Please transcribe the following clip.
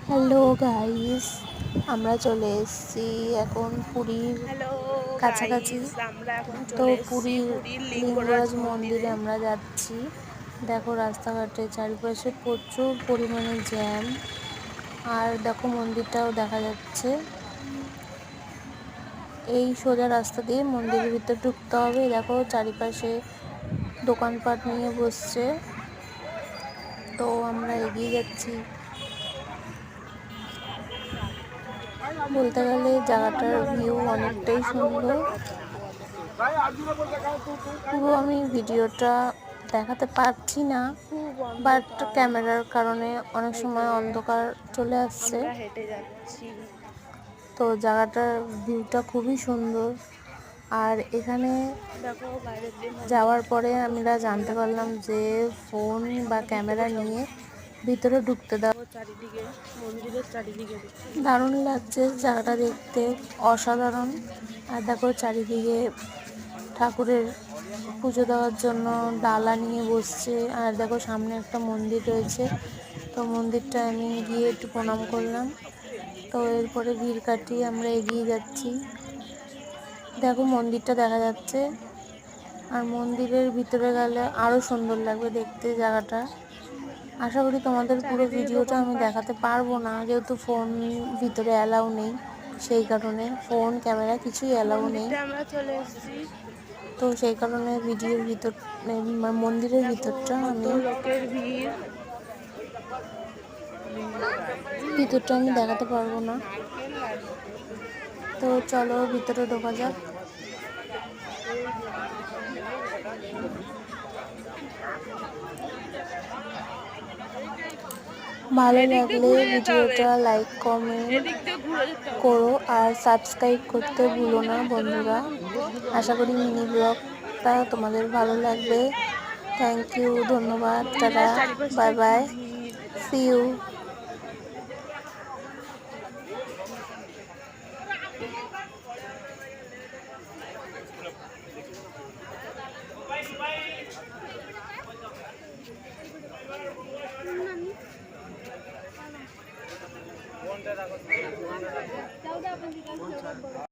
Hello guys, আমরা চলে এসেছি এখন পুরীর কাছাকাছি। তো পুরীর লিঙ্গরাজ মন্দিরে আমরা যাচ্ছি। দেখো রাস্তাঘাটে চারিপাশে প্রচুর পরিমাণে জ্যাম, আর দেখো মন্দিরটাও দেখা যাচ্ছে। এই সোজা রাস্তা দিয়ে মন্দিরের ভিতর ঢুকতে হবে। দেখো চারিপাশে দোকানপাট নিয়ে বসছে, তো আমরা এগিয়ে যাচ্ছি। বলতে গেলে জায়গাটার ভিউ অনেকটাই সুন্দর। পুরো আমি ভিডিওটা দেখাতে পারছি না, বাট ক্যামেরার কারণে অনেক সময় অন্ধকার চলে আসছে। তো জায়গাটার ভিউটা খুবই সুন্দর। আর এখানে যাওয়ার পরে আমরা জানতে পারলাম যে ফোন বা ক্যামেরা নিয়ে ভিতরে ঢুকতে দাও। দারুণ লাগছে জায়গাটা দেখতে, অসাধারণ। আর দেখো চারিদিকে ঠাকুরের পুজো দেওয়ার জন্য ডালা নিয়ে বসছে। আর দেখো সামনে একটা মন্দির রয়েছে, তো মন্দিরটা আমি গিয়ে একটু প্রণাম করলাম। তো এরপরে ভিড় কাটিয়ে আমরা এগিয়ে যাচ্ছি। দেখো মন্দিরটা দেখা যাচ্ছে, আর মন্দিরের ভিতরে গেলে আরও সুন্দর লাগবে দেখতে জায়গাটা। আশা করি তোমাদের পুরো ভিডিওটা আমি দেখাতে পারবো না, যেহেতু ফোন ভিতরে অ্যালাউ নেই, সেই কারণে ফোন ক্যামেরা কিছুই অ্যালাউ নেই। তো সেই কারণে ভিডিওর ভিতর মন্দিরের ভিতরটা আমি দেখাতে পারবো না। তো চলো ভিতরে ঢোকা যাক। ভালো লাগলে ভিডিওটা লাইক কমেন্ট করো আর সাবস্ক্রাইব করতে ভুলো না বন্ধুরা। আশা করি মিনি ব্লগটা তোমাদের ভালো লাগবে। থ্যাংক ইউ, ধন্যবাদ, tata, bye bye, see you.